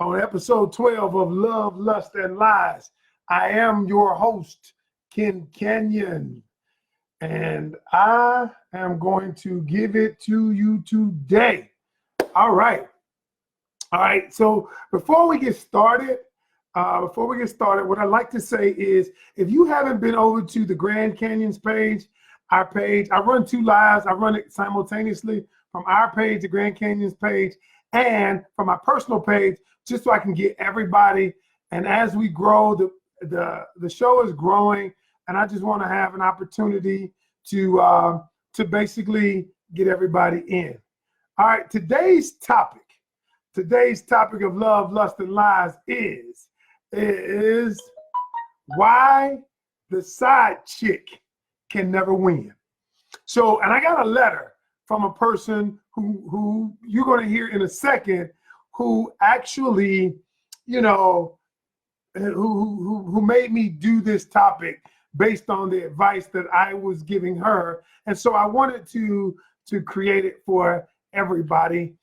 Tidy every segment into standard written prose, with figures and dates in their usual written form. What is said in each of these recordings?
on episode 12 of Love, Lust, and Lies. I am your host, Ken Canion, and I am going to give it to you today. All right. So before we get started, what I'd like to say is, if you haven't been over to the Grand Canyon's page, our page, I run two lives. I run it simultaneously from our page, the Grand Canyon's page, and from my personal page, just so I can get everybody. And as we grow, the show is growing, and I just want to have an opportunity to basically get everybody in. All right, today's topic of Love, Lust, and Lies is why the side chick can never win. So, and I got a letter from a person who you're going to hear in a second, who actually, who made me do this topic based on the advice that I was giving her. And so I wanted to create it for everybody,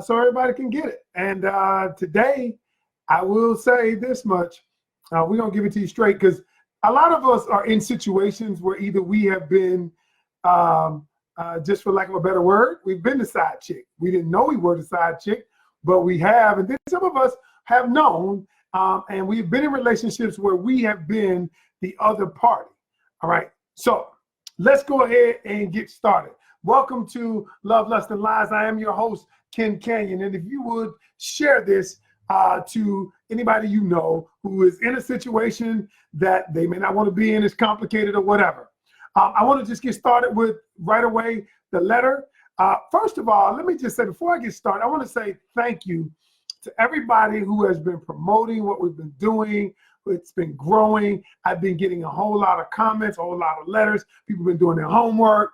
so everybody can get it. And today, I will say this much. We're going to give it to you straight, because a lot of us are in situations where either we have been, just for lack of a better word, we've been the side chick. We didn't know we were the side chick, but we have. And then some of us have known, and we've been in relationships where we have been the other party. All right. So let's go ahead and get started. Welcome to Love, Lust, and Lies. I am your host, Ken Canion. And if you would share this to anybody you know who is in a situation that they may not want to be in, is complicated or whatever. I want to just get started with right away the letter. First of all, let me just say, before I get started, I want to say thank you to everybody who has been promoting what we've been doing. It's been growing. I've been getting a whole lot of comments, a whole lot of letters. People have been doing their homework.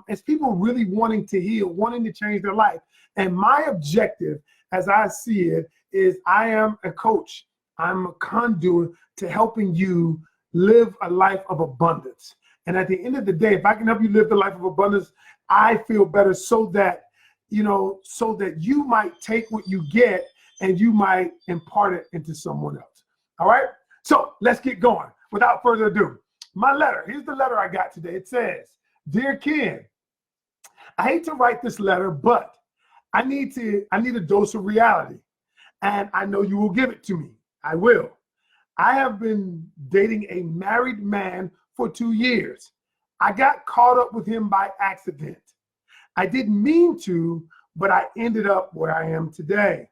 It's people really wanting to heal, wanting to change their life. And my objective, as I see it, is I am a coach. I'm a conduit to helping you live a life of abundance. And at the end of the day, if I can help you live the life of abundance, I feel better, so that you might take what you get and you might impart it into someone else. All right? So let's get going. Without further ado, my letter. Here's the letter I got today. It says, "Dear Ken, I hate to write this letter, but I need a dose of reality, and I know you will give it to me. I will. I have been dating a married man for 2 years. I got caught up with him by accident. I didn't mean to, but I ended up where I am today.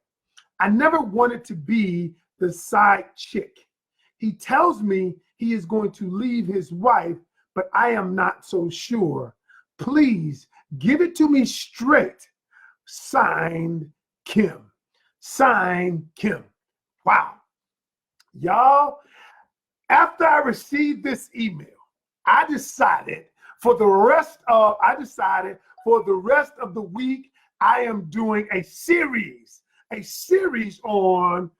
I never wanted to be the side chick. He tells me he is going to leave his wife, but I am not so sure. Please give it to me straight. Signed, Kim." Signed, Kim. Wow. Y'all, after I received this email, I decided for the rest of the week, I am doing a series on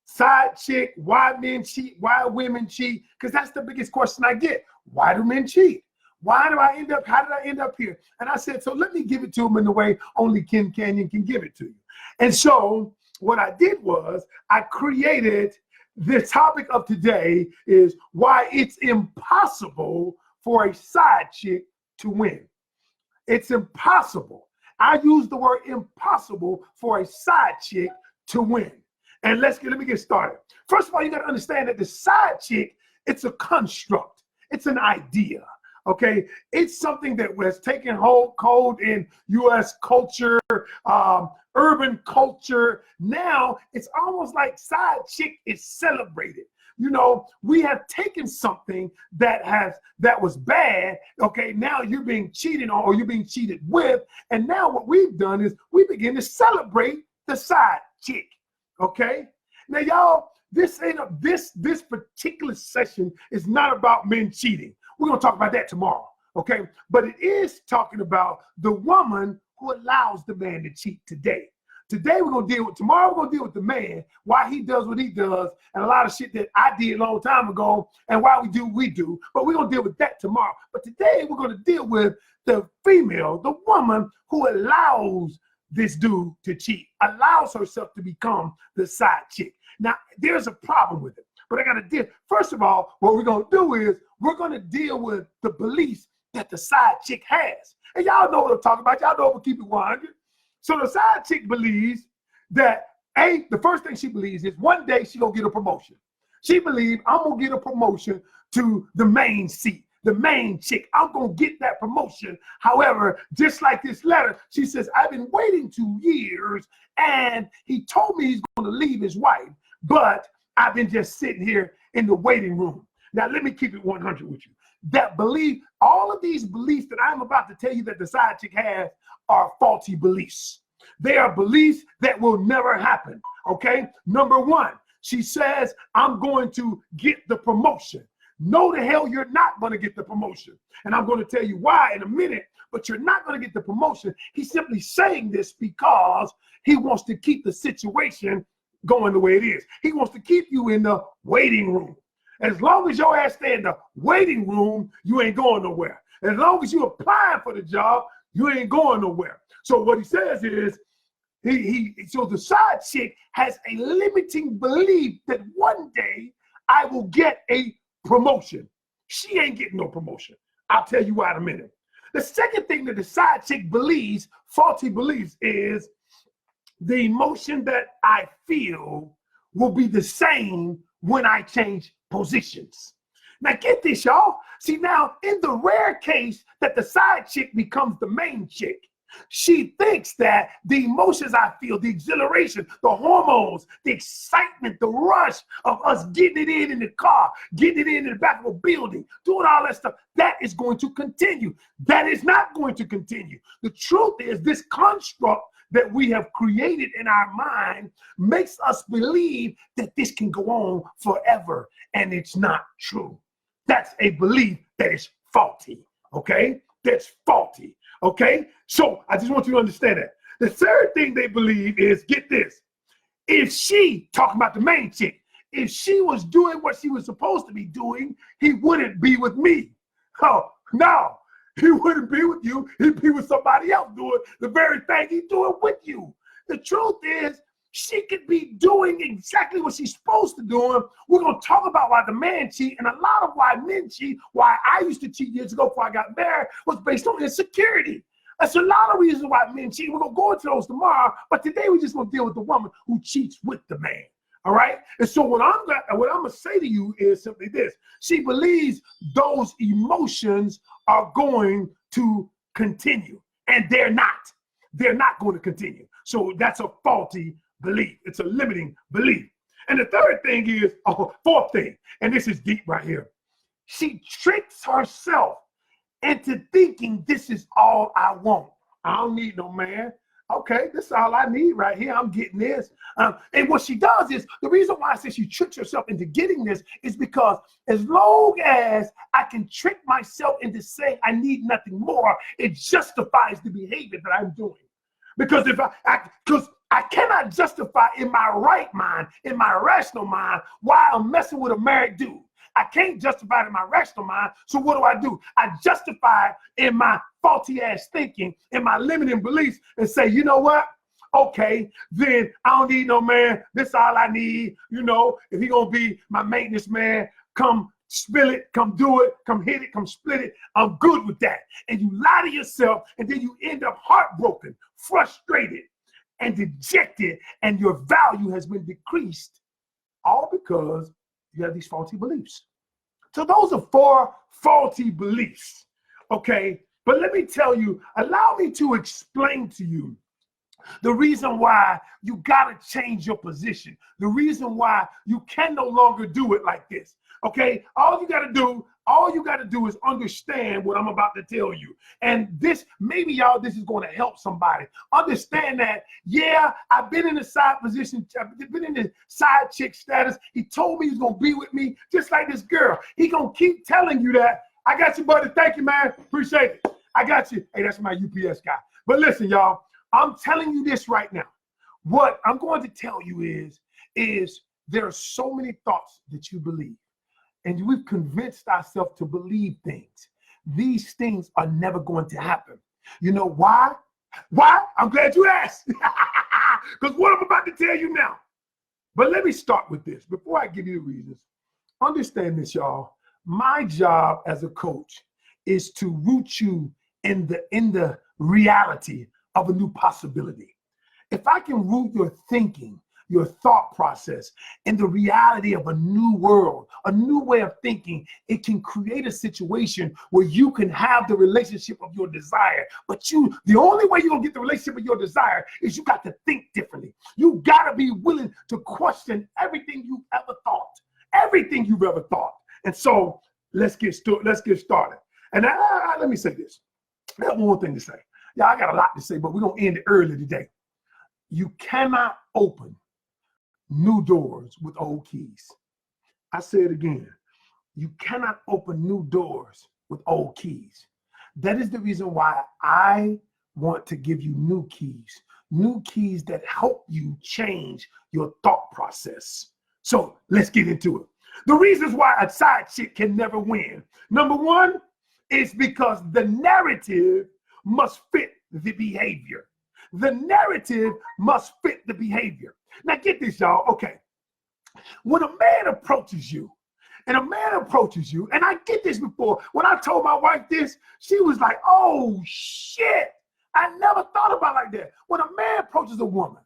side chick, why men cheat, why women cheat, because that's the biggest question I get. Why do men cheat? How did I end up here? And I said, so let me give it to them in the way only Ken Canion can give it to you. And so what I did was I created the topic of today is why it's impossible for a side chick to win. It's impossible. I use the word impossible for a side chick to win. And let me get started. First of all, you got to understand that the side chick, it's a construct. It's an idea. Okay, it's something that was taken hold in U.S. culture, urban culture. Now it's almost like side chick is celebrated. We have taken something that was bad. Okay, now you're being cheated on, or you're being cheated with, and now what we've done is we begin to celebrate the side chick. Okay, now y'all, this particular session is not about men cheating. We're going to talk about that tomorrow, okay? But it is talking about the woman who allows the man to cheat today. Tomorrow we're going to deal with the man, why he does what he does, and a lot of shit that I did a long time ago, and why we do what we do. But we're going to deal with that tomorrow. But today we're going to deal with the female, the woman who allows this dude to cheat, allows herself to become the side chick. Now, there's a problem with it, but I got to deal. First of all, what we're going to do is we're going to deal with the beliefs that the side chick has. And y'all know what I'm talking about. Y'all know we'll keep it 100. So the side chick believes that, the first thing she believes is one day she going to get a promotion. She believes, I'm going to get a promotion to the main seat, the main chick. I'm going to get that promotion. However, just like this letter, she says, I've been waiting 2 years and he told me he's going to leave his wife, but I've been just sitting here in the waiting room. Now, let me keep it 100 with you. That belief, all of these beliefs that I'm about to tell you that the side chick has are faulty beliefs. They are beliefs that will never happen, okay? Number one, she says, I'm going to get the promotion. No, the hell you're not going to get the promotion. And I'm going to tell you why in a minute, but you're not going to get the promotion. He's simply saying this because he wants to keep the situation going the way it is. He wants to keep you in the waiting room. As long as your ass stay in the waiting room, you ain't going nowhere. As long as you applying for the job, you ain't going nowhere. So what he says is, so the side chick has a limiting belief that one day I will get a promotion. She ain't getting no promotion. I'll tell you why in a minute. The second thing that the side chick believes, faulty beliefs, is the emotion that I feel will be the same when I change positions. Now get this, y'all. See, now in the rare case that the side chick becomes the main chick, she thinks that the emotions I feel, the exhilaration, the hormones, the excitement, the rush of us getting it in the car, getting it in the back of a building, doing all that stuff, that is going to continue. That is not going to continue. The truth is, this construct that we have created in our mind makes us believe that this can go on forever, and it's not true. That's a belief that is faulty, okay? That's faulty, okay? So I just want you to understand that. The third thing they believe is, get this, if she, talking about the main chick, if she was doing what she was supposed to be doing, he wouldn't be with me. Oh, no, he wouldn't be with you. He'd be with somebody else doing the very thing he's doing with you. The truth is, she could be doing exactly what she's supposed to do. We're going to talk about why the man cheat, and a lot of why men cheat, why I used to cheat years ago before I got married, was based on insecurity. That's a lot of reasons why men cheat. We're going to go into those tomorrow, but today we're just going to deal with the woman who cheats with the man. All right? And so what I'm going to say to you is simply this. She believes those emotions are going to continue, and they're not. They're not going to continue. So that's a faulty belief. It's a limiting belief. And the third thing is, fourth thing, and this is deep right here. She tricks herself into thinking this is all I want. I don't need no man. Okay, this is all I need right here. I'm getting this. And what she does is, the reason why I say she tricks herself into getting this is because as long as I can trick myself into saying I need nothing more, it justifies the behavior that I'm doing. Because because I cannot justify in my right mind, in my rational mind, why I'm messing with a married dude. I can't justify it in my rational mind. So what do? I justify it in my faulty ass thinking, in my limiting beliefs, and say, you know what? Okay, then I don't need no man. This is all I need. You know, if he gonna be my maintenance man, come spill it, come do it, come hit it, come split it. I'm good with that. And you lie to yourself, and then you end up heartbroken, frustrated, and dejected, and your value has been decreased, all because you have these faulty beliefs. So those are 4 faulty beliefs, okay? But let me tell you, allow me to explain to you the reason why you gotta change your position, the reason why you can no longer do it like this, okay? All you gotta do is understand what I'm about to tell you. And this, maybe y'all, this is gonna help somebody. Understand that, yeah, I've been in a side position, I've been in the side chick status. He told me he's gonna be with me, just like this girl. He gonna keep telling you that. I got you, buddy. Thank you, man. Appreciate it. I got you. Hey, that's my UPS guy. But listen, y'all, I'm telling you this right now. What I'm going to tell you is there are so many thoughts that you believe, and we've convinced ourselves to believe things. These things are never going to happen. You know why? Why? I'm glad you asked. Because what I'm about to tell you now. But let me start with this. Before I give you the reasons, understand this, y'all. My job as a coach is to root you in the reality of a new possibility. If I can root your thinking, your thought process in the reality of a new world, a new way of thinking, it can create a situation where you can have the relationship of your desire. But the only way you're gonna get the relationship of your desire is you got to think differently. You gotta be willing to question everything you've ever thought, everything you've ever thought. And so let's get started. And let me say this. I have one more thing to say. Yeah, I got a lot to say, but we're gonna end it early today. You cannot open new doors with old keys. I say it again. You cannot open new doors with old keys. That is the reason why I want to give you new keys that help you change your thought process. So let's get into it. The reasons why a side chick can never win. Number one is because the narrative must fit the behavior. The narrative must fit the behavior. Now get this, y'all. Okay. When a man approaches you, and I get this before, when I told my wife this, she was like, oh shit, I never thought about it like that. When a man approaches a woman,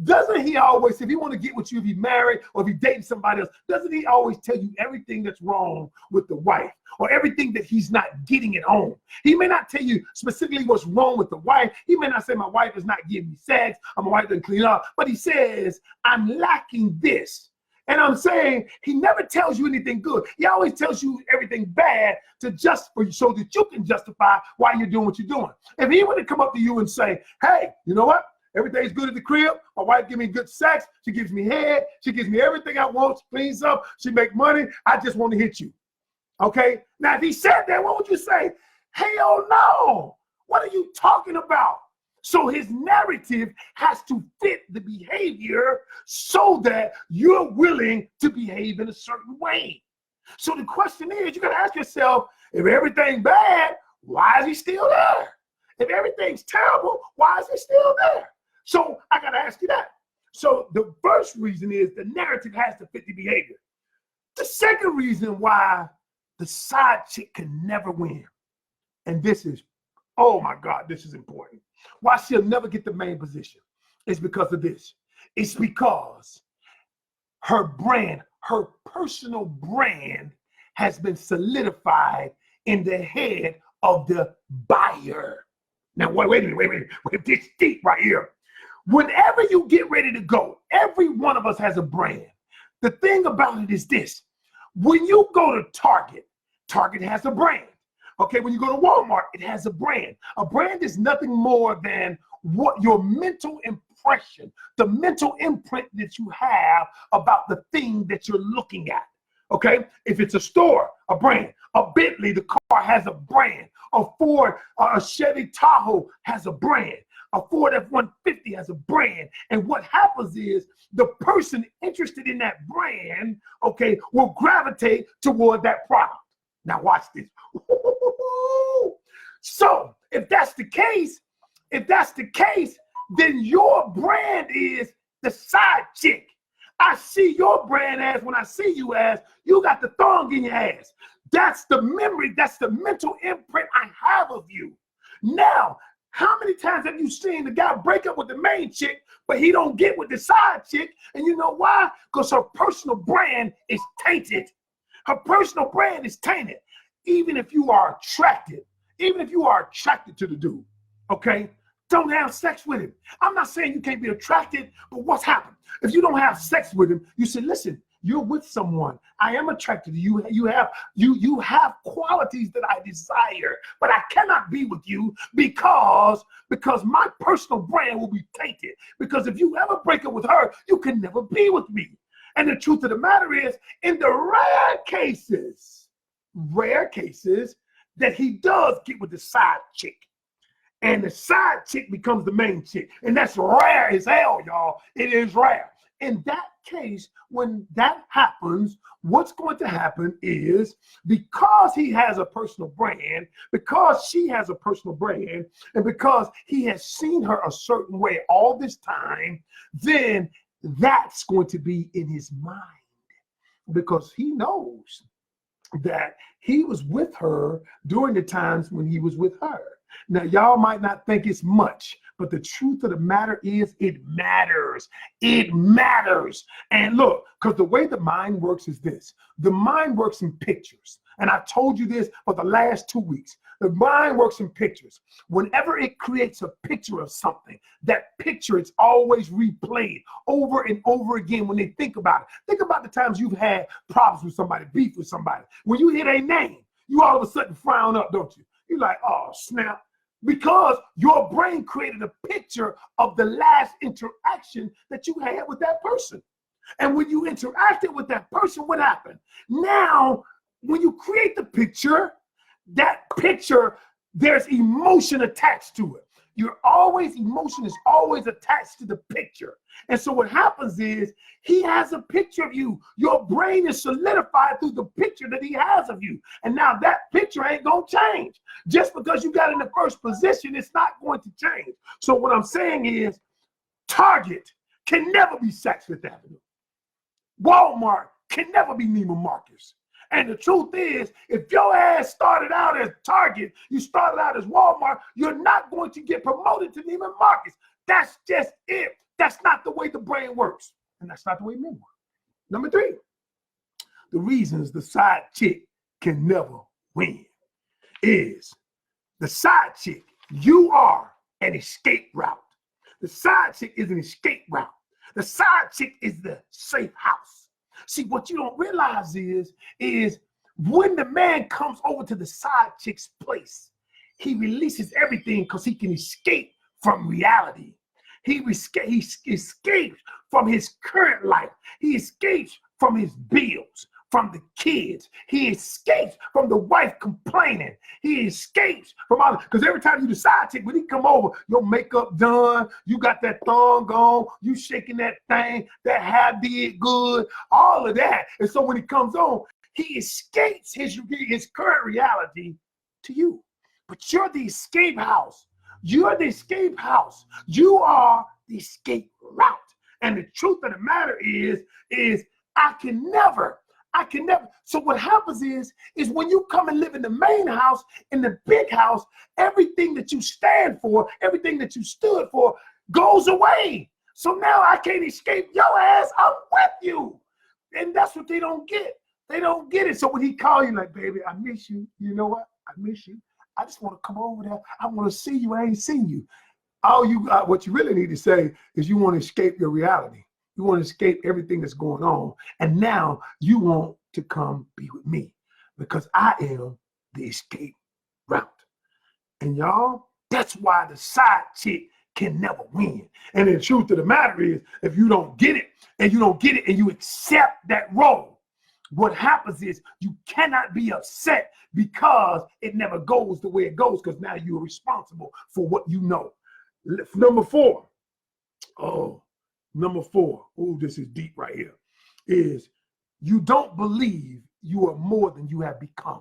doesn't he always, if he want to get with you, if he's married or if he's dating somebody else, doesn't he always tell you everything that's wrong with the wife or everything that he's not getting at home? He may not tell you specifically what's wrong with the wife. He may not say my wife is not giving me sex or my wife doesn't clean up, but he says, I'm lacking this. And I'm saying he never tells you anything good. He always tells you everything bad so that you can justify why you're doing what you're doing. If he were to come up to you and say, hey, you know what? Everything's good at the crib. My wife gives me good sex. She gives me head. She gives me everything I want. She cleans up. She makes money. I just want to hit you. Okay? Now, if he said that, what would you say? Hell no. What are you talking about? So his narrative has to fit the behavior so that you're willing to behave in a certain way. So the question is, you got to ask yourself, if everything's bad, why is he still there? If everything's terrible, why is he still there? So I got to ask you that. So the first reason is the narrative has to fit the behavior. The second reason why the side chick can never win, and this is, oh my God, this is important. Why she'll never get the main position is because of this. It's because her brand, her personal brand has been solidified in the head of the buyer. Now, wait a minute. This deep right here. Whenever you get ready to go, every one of us has a brand. The thing about it is this. When you go to Target, Target has a brand. Okay, when you go to Walmart, it has a brand. A brand is nothing more than what your mental impression, the mental imprint that you have about the thing that you're looking at. Okay, if it's a store, a brand. A Bentley, the car, has a brand. A Ford, a Chevy Tahoe has a brand. A Ford F-150 has a brand. And what happens is the person interested in that brand, okay, will gravitate toward that product. Now watch this. So if that's the case, then your brand is the side chick. I see your brand as, when I see you as, you got the thong in your ass. That's the memory, that's the mental imprint I have of you. Now, how many times have you seen the guy break up with the main chick, but he don't get with the side chick? And you know why? Because her personal brand is tainted. Her personal brand is tainted. Even if you are attracted to the dude, okay? Don't have sex with him. I'm not saying you can't be attracted, but what's happened? If you don't have sex with him, you say, listen, you're with someone. I am attracted to you. You have qualities that I desire, but I cannot be with you because my personal brand will be tainted. Because if you ever break up with her, you can never be with me. And the truth of the matter is, in the rare cases that he does get with the side chick, and the side chick becomes the main chick. And that's rare as hell, y'all. It is rare. in that case, when that happens, what's going to happen is, because he has a personal brand, because she has a personal brand, and because he has seen her a certain way all this time, then that's going to be in his mind, because he knows that he was with her during the times when he was with her. Now, y'all might not think it's much, but the truth of the matter is it matters. It matters. And look, because the way the mind works is this. The mind works in pictures. And I told you this for the last 2 weeks. The mind works in pictures. Whenever it creates a picture of something, that picture is always replayed over and over again when they think about it. Think about the times you've had problems with somebody, beef with somebody. When you hear their name, you all of a sudden frown up, don't you? You're like, oh, snap. Because your brain created a picture of the last interaction that you had with that person. And when you interacted with that person, what happened? Now, when you create the picture, that picture, there's emotion attached to it. Emotion is always attached to the picture. And so what happens is, he has a picture of you. Your brain is solidified through the picture that he has of you. And now that picture ain't gonna change. Just because you got in the first position, it's not going to change. So what I'm saying is, Target can never be Saks Fifth Avenue. Walmart can never be Neiman Marcus. And the truth is, if your ass started out as Target, you started out as Walmart, you're not going to get promoted to Neiman Marcus. That's just it. That's not the way the brain works. And that's not the way men work. Number 3, the reasons the side chick can never win is the side chick, you are an escape route. The side chick is an escape route. The side chick is the safe house. See, what you don't realize is when the man comes over to the side chick's place, he releases everything because he can escape from reality. He escapes from his current life. He escapes from his bills, from the kids. He escapes from the wife complaining. He escapes from all, because every time you decide to, when he come over, your makeup done, you got that thong on, you shaking that thing, that hair did good, all of that. And so when he comes on, he escapes his current reality to you. But you're the escape house. You're the escape house. You are the escape route. And the truth of the matter is I can never. So what happens is when you come and live in the main house, in the big house, everything that you stand for, everything that you stood for goes away. So now I can't escape your ass. I'm with you. And that's what they don't get. They don't get it. So when he call you like, baby, I miss you. You know what? I miss you. I just want to come over there. I want to see you. I ain't seen you. What you really need to say is you want to escape your reality. You want to escape everything that's going on. And now you want to come be with me because I am the escape route. And y'all, that's why the side chick can never win. And the truth of the matter is, if you don't get it and you accept that role, what happens is you cannot be upset because it never goes the way it goes, because now you're responsible for what you know. Number 4. Oh, this is deep right here, is you don't believe you are more than you have become.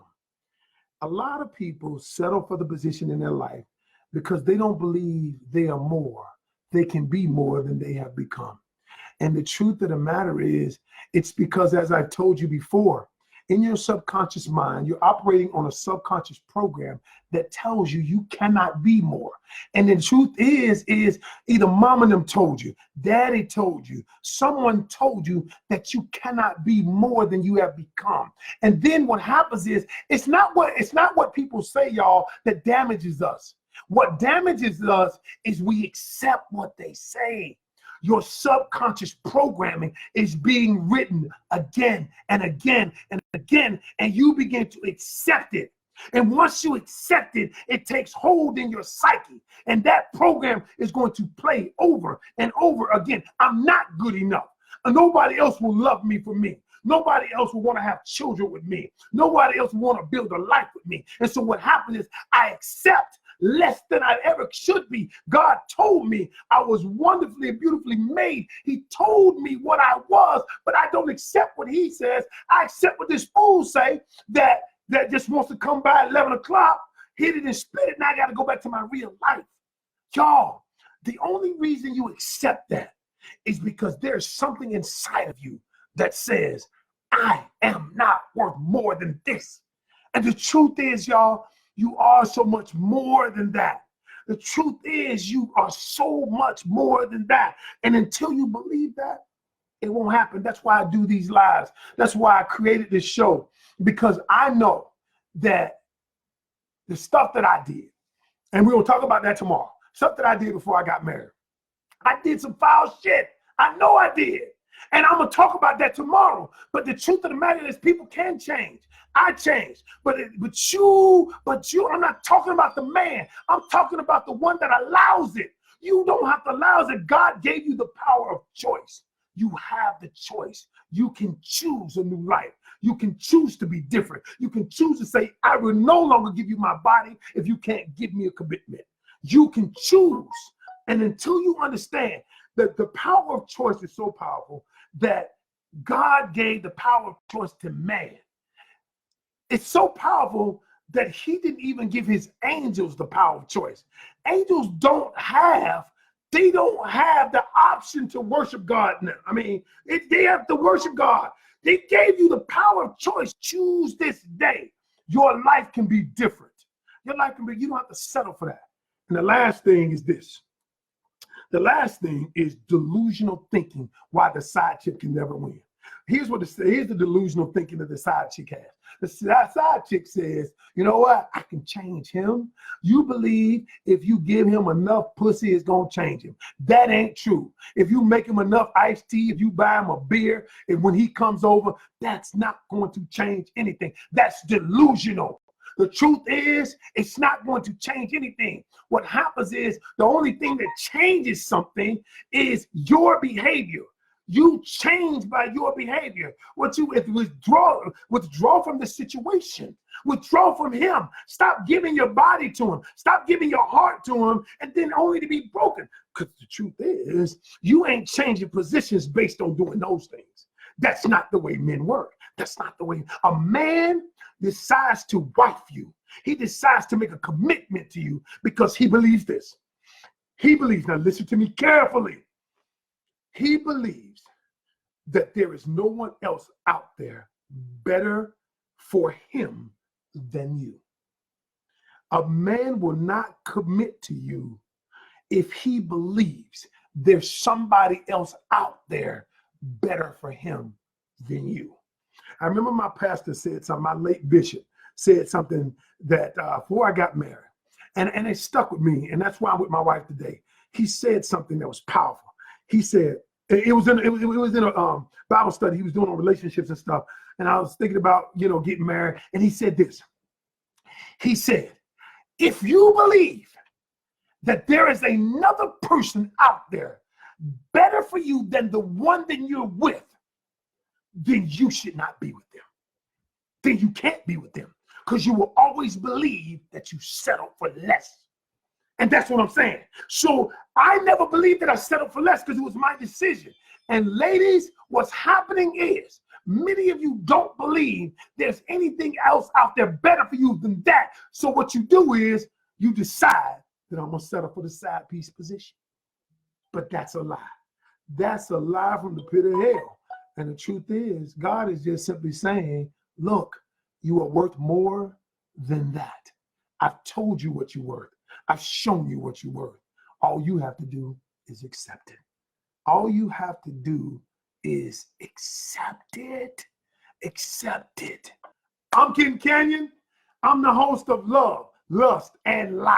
A lot of people settle for the position in their life because they don't believe they are more. They can be more than they have become. And the truth of the matter is, it's because, as I've told you before, in your subconscious mind, you're operating on a subconscious program that tells you you cannot be more. And the truth is either mom and them told you, daddy told you, someone told you that you cannot be more than you have become. And then what happens is, it's not what people say, y'all, that damages us. What damages us is we accept what they say. Your subconscious programming is being written again and again and again, and you begin to accept it. And once you accept it, it takes hold in your psyche, and that program is going to play over and over again. I'm not good enough. Nobody else will love me for me. Nobody else will want to have children with me. Nobody else will want to build a life with me. And so what happens is I accept less than I ever should be. God told me I was wonderfully and beautifully made. He told me what I was, but I don't accept what he says. I accept what this fool say that just wants to come by at 11 o'clock, hit it and split it, and I got to go back to my real life. Y'all, the only reason you accept that is because there's something inside of you that says, I am not worth more than this. And the truth is, y'all, you are so much more than that. The truth is, you are so much more than that. And until you believe that, it won't happen. That's why I do these lives. That's why I created this show, because I know that the stuff that I did, and we're going to talk about that tomorrow, stuff that I did before I got married. I did some foul shit. I know I did. And I'm going to talk about that tomorrow. But the truth of the matter is people can change. I changed. But you, I'm not talking about the man. I'm talking about the one that allows it. You don't have to allow it. God gave you the power of choice. You have the choice. You can choose a new life. You can choose to be different. You can choose to say, I will no longer give you my body if you can't give me a commitment. You can choose. And until you understand that the power of choice is so powerful that God gave the power of choice to man. It's so powerful that he didn't even give his angels the power of choice. Angels don't have the option to worship God now. I mean, they have to worship God. They gave you the power of choice. Choose this day. Your life can be different. Your life can be, you don't have to settle for that. And the last thing is this. The last thing is delusional thinking why the side chick can never win. Here's the delusional thinking that the side chick has. The side chick says, you know what? I can change him. You believe if you give him enough pussy, it's going to change him. That ain't true. If you make him enough iced tea, if you buy him a beer, and when he comes over, that's not going to change anything. That's delusional. The truth is, it's not going to change anything. What happens is the only thing that changes something is your behavior. You change by your behavior. Withdraw from the situation. Withdraw from him. Stop giving your body to him. Stop giving your heart to him, and then only to be broken. Because the truth is, you ain't changing positions based on doing those things. That's not the way men work. That's not the way. A man decides to wife you. He decides to make a commitment to you because he believes this. He believes, now listen to me carefully. He believes that there is no one else out there better for him than you. A man will not commit to you if he believes there's somebody else out there better for him than you. I remember my pastor said something, my late bishop said something that before I got married, and it stuck with me, and that's why I'm with my wife today. He said something that was powerful. He said, it was in a Bible study he was doing on relationships and stuff, and I was thinking about, getting married, and he said this. He said, if you believe that there is another person out there better for you than the one that you're with, then you should not be with them. Then you can't be with them, because you will always believe that you settled for less. And that's what I'm saying. So I never believed that I settled for less because it was my decision. And ladies, what's happening is many of you don't believe there's anything else out there better for you than that. So what you do is you decide that I'm going to settle for the side piece position. But that's a lie. That's a lie from the pit of hell. And the truth is, God is just simply saying, look, you are worth more than that. I've told you what you're worth. I've shown you what you're worth. All you have to do is accept it. All you have to do is accept it. Accept it. I'm Ken Canion. I'm the host of Love, Lust, and Lies.